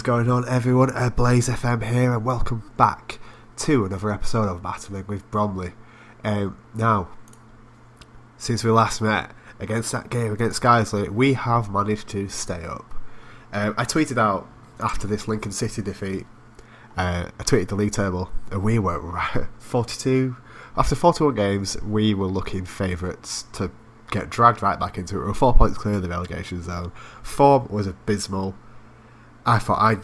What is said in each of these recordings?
going on, everyone? Blaze FM here, and welcome back to another episode of Battling with Bromley. Now, since we last met against that game against Guiseley, we have managed to stay up. I tweeted out after this Lincoln City defeat, I tweeted the league table, and we were 42. After 41 games, we were looking favourites to get dragged right back into it. We were 4 points clear of the relegation zone. Form was abysmal. I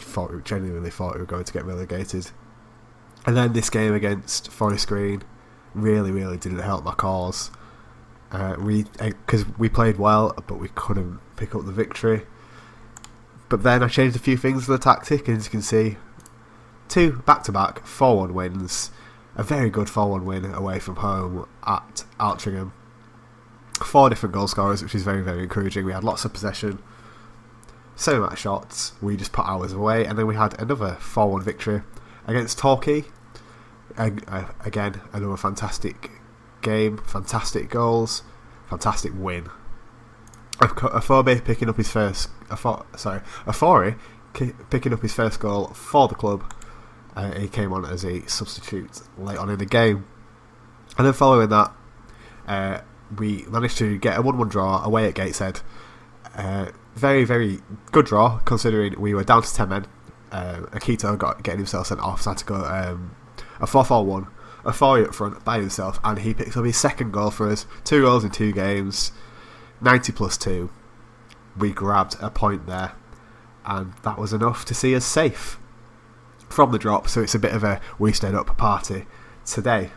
genuinely thought we were going to get relegated. And then this game against Forest Green really didn't help my cause. Because we played well, but we couldn't pick up the victory. But then I changed a few things to the tactic, and as you can see, 2 back-to-back 4-1 wins. A very good 4-1 win away from home at Altrincham. 4 different goal scorers, which is very encouraging. We had lots of possession, same amount of shots, we just put ours away, and then we had another 4-1 victory against Torquay. Again, another fantastic game, fantastic goals, fantastic win. Afori picking up his first goal for the club. He came on as a substitute late on in the game, and then following that, we managed to get a 1-1 draw away at Gateshead. Very good draw, considering we were down to 10 men. Akito getting himself sent off, so had to go a 4-4-1, Afori up front by himself, and he picked up his second goal for us. 2 goals in 2 games, 90 plus 2. We grabbed a point there, and that was enough to see us safe from the drop. So it's a bit of a we stayed up party today.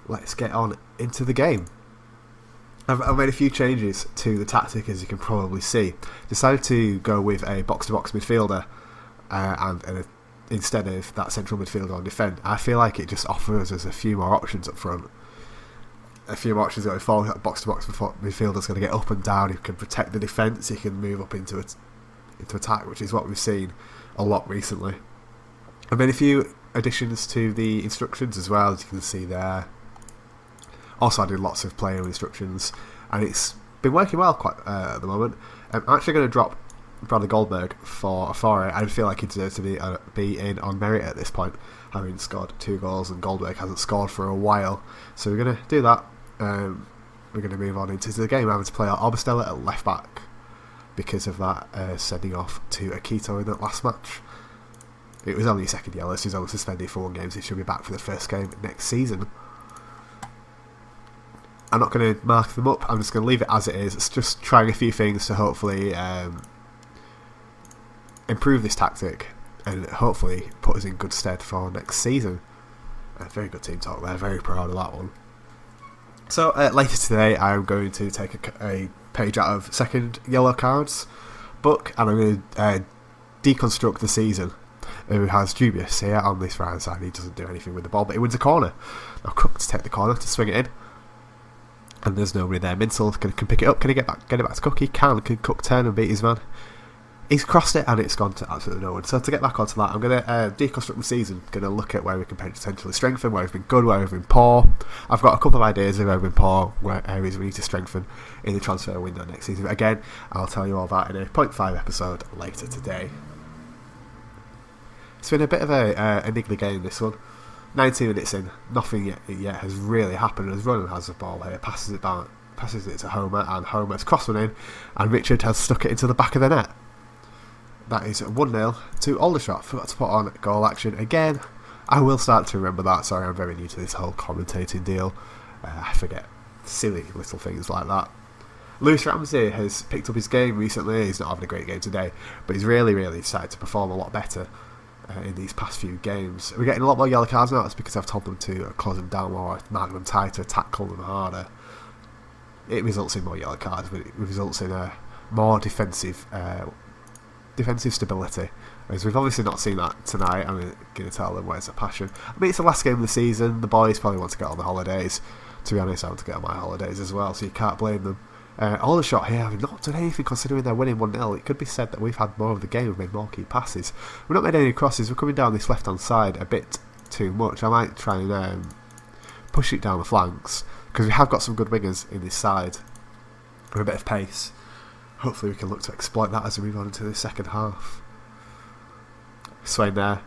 Let's get on into the game. I've made a few changes to the tactic, as you can probably see. Decided to go with a box-to-box midfielder and instead of that central midfielder on defend. I feel like it just offers us a few more options up front. A few more options going forward. Box-to-box midfielder's going to get up and down. He can protect the defence. He can move up into attack, which is what we've seen a lot recently. I've made a few additions to the instructions as well, as you can see there. Also, I did lots of player instructions, and it's been working well quite at the moment. I'm actually going to drop Bradley Goldberg for Afori. I feel like he deserves to be in on merit at this point, having scored 2 goals, and Goldberg hasn't scored for a while. So we're going to do that. We're going to move on into the game. I'm having to play out Oberstella at left back because of that sending off to Akito in that last match. It was only his second yellow, so he's only suspended for 1 game, so he should be back for the first game next season. I'm not going to mark them up, I'm just going to leave it as it is. It's just trying a few things to hopefully improve this tactic and hopefully put us in good stead for next season. Very good team talk there, very proud of that one. So later today I'm going to take a page out of Second Yellow Cards book, and I'm going to deconstruct the season. Who has Dubious here on this right hand side. He doesn't do anything with the ball, but he wins a corner. Now Cook to take the corner, to swing it in, and there's nobody there. Minsel can pick it up. Can he get it back to Cook? He can Cook turn and beat his man? He's crossed it, and it's gone to absolutely no one. So to get back onto that, I'm going to deconstruct the season. Going to look at where we can potentially strengthen, where we've been good, where we've been poor. I've got a couple of ideas of where we've been poor, where areas we need to strengthen in the transfer window next season. But again, I'll tell you all that in a 0.5 episode later today. It's been a bit of a niggly game, this one. 19 minutes in, nothing yet has really happened. As Ronan has the ball here, passes it to Homer, and Homer's crossed one in, and Richard has stuck it into the back of the net. That is 1-0 to Aldershot. Forgot to put on goal action again. I will start to remember that. Sorry, I'm very new to this whole commentating deal. I forget silly little things like that. Lewis Ramsey has picked up his game recently. He's not having a great game today, but he's really started to perform a lot better in these past few games. We're getting a lot more yellow cards now. It's because I've told them to close them down more, mark them tighter, tackle them harder. It results in more yellow cards, but it results in a more defensive stability. Whereas we've obviously not seen that tonight. I'm going to tell them where's the passion. I mean, it's the last game of the season. The boys probably want to get on the holidays. To be honest, I want to get on my holidays as well, so you can't blame them. Aldershot here have not done anything considering they're winning 1-0. It could be said that we've had more of the game, we've made more key passes. We've not made any crosses, we're coming down this left hand side a bit too much. I might try and push it down the flanks, because we have got some good wingers in this side with a bit of pace. Hopefully we can look to exploit that as we move on into the second half. Swain there.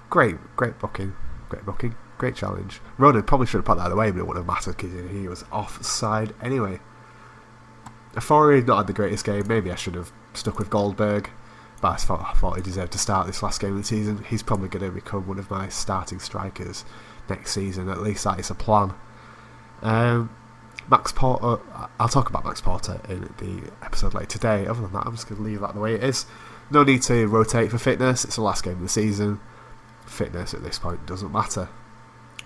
Great booking. Great challenge. Ronan probably should have put that away, but it wouldn't have mattered because he was offside anyway. Afori not had the greatest game. Maybe I should have stuck with Goldberg, but I thought he deserved to start this last game of the season. He's probably going to become one of my starting strikers next season. At least that is a plan. Max Porter. I'll talk about Max Porter in the episode later today. Other than that, I'm just going to leave that the way it is. No need to rotate for fitness. It's the last game of the season. Fitness at this point doesn't matter.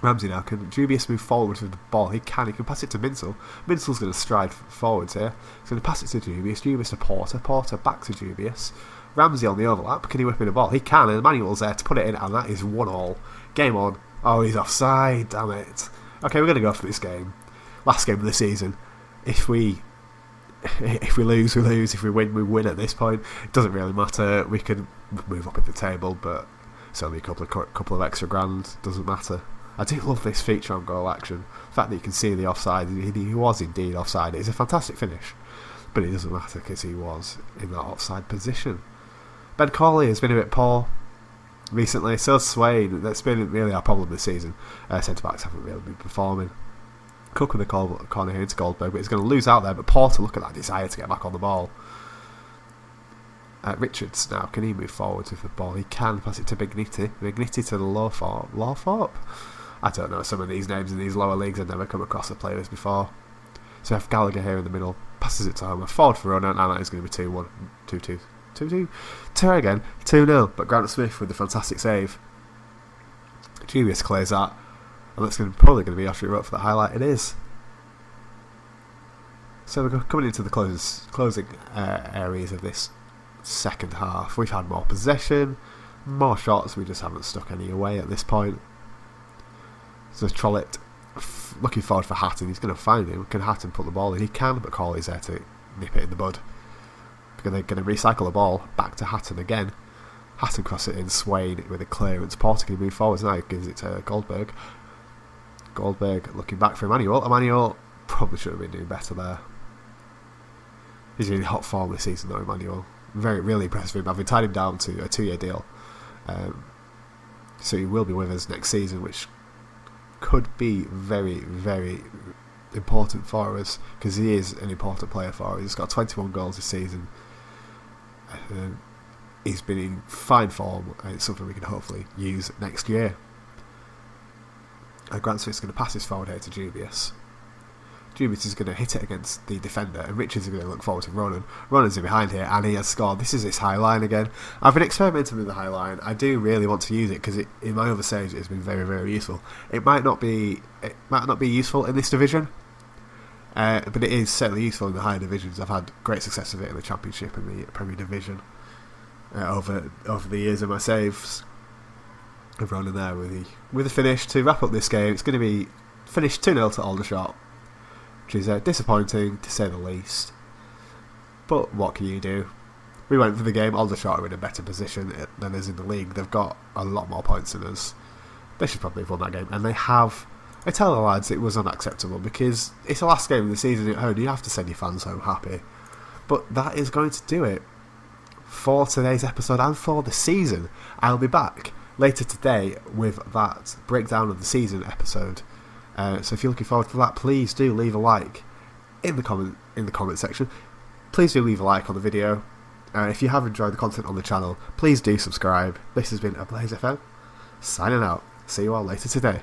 Ramsey now, can Dubious move forward with the ball? He can pass it to Minsel. Minsel's going to stride forwards here. He's going to pass it to Dubious to Porter, Porter back to Dubious. Ramsey on the overlap, can he whip in the ball? He can, and Emmanuel's there to put it in, and that is 1-1. Game on. Oh, he's offside, damn it. Okay, we're going to go for this game. Last game of the season. If we lose, we lose. If we win at this point. It doesn't really matter. We can move up in the table, but it's only a couple of extra grand. Doesn't matter. I do love this feature on goal action. The fact that you can see the offside. He was indeed offside. It's a fantastic finish, but it doesn't matter because he was in that offside position. Ben Corley has been a bit poor recently. So Swain. That's been really our problem this season. Centre backs haven't really been performing. Cook with the corner here to Goldberg, but he's going to lose out there. But Porter, look at that desire to get back on the ball. Richards now, can he move forward with the ball? He can pass it to Bigniti. Bigniti to the Lawthorpe. I don't know some of these names in these lower leagues. I've never come across the players before. So we have Gallagher here in the middle. Passes it to Homer. Forward for Ronan, and that is going to be 2-1. 2-2. 2-2. Turn again. 2-0. But Grant Smith with the fantastic save. Julius clears that. And that's probably going to be after he wrote for the highlight. It is. So we're coming into the closing areas of this second half. We've had more possession, more shots. We just haven't stuck any away at this point. So Trollitt looking forward for Hatton. He's going to find him. Can Hatton put the ball in? He can, but Corley's there to nip it in the bud. They're going to recycle the ball back to Hatton again. Hatton cross it in. Swain with a clearance. Porter can move forwards now. He gives it to Goldberg. Goldberg looking back for Emmanuel. Emmanuel probably should have been doing better there. He's in hot form this season though, Emmanuel. Really impressed with him. I've tied him down to a 2-year deal. So he will be with us next season, which could be very, very important for us because he is an important player for us. He's got 21 goals this season. He's been in fine form, and it's something we can hopefully use next year. Grant Smith's going to pass this forward here to Dubious. Dubious is going to hit it against the defender, and Richards is going to look forward to Ronan. Ronan's in behind here, and he has scored. This is his high line again. I've been experimenting with the high line. I do really want to use it because in my other saves it's been very, very useful. It might not be useful in this division, but it is certainly useful in the higher divisions. I've had great success with it in the Championship and the Premier Division over the years of my saves. Of Ronan there with the finish to wrap up this game. It's going to be finished 2-0 to Aldershot, which is disappointing to say the least. But what can you do? We went for the game. Aldershot are in a better position than us in the league. They've got a lot more points than us. They should probably have won that game, and they have. I tell the lads it was unacceptable because it's the last game of the season at home. You have to send your fans home happy, but that is going to do it for today's episode and for the season. I'll be back later today with that breakdown of the season episode. So if you're looking forward to that, please do leave a like in the comment section. Please do leave a like on the video. If you have enjoyed the content on the channel, please do subscribe. This has been a Blaze FM signing out. See you all later today.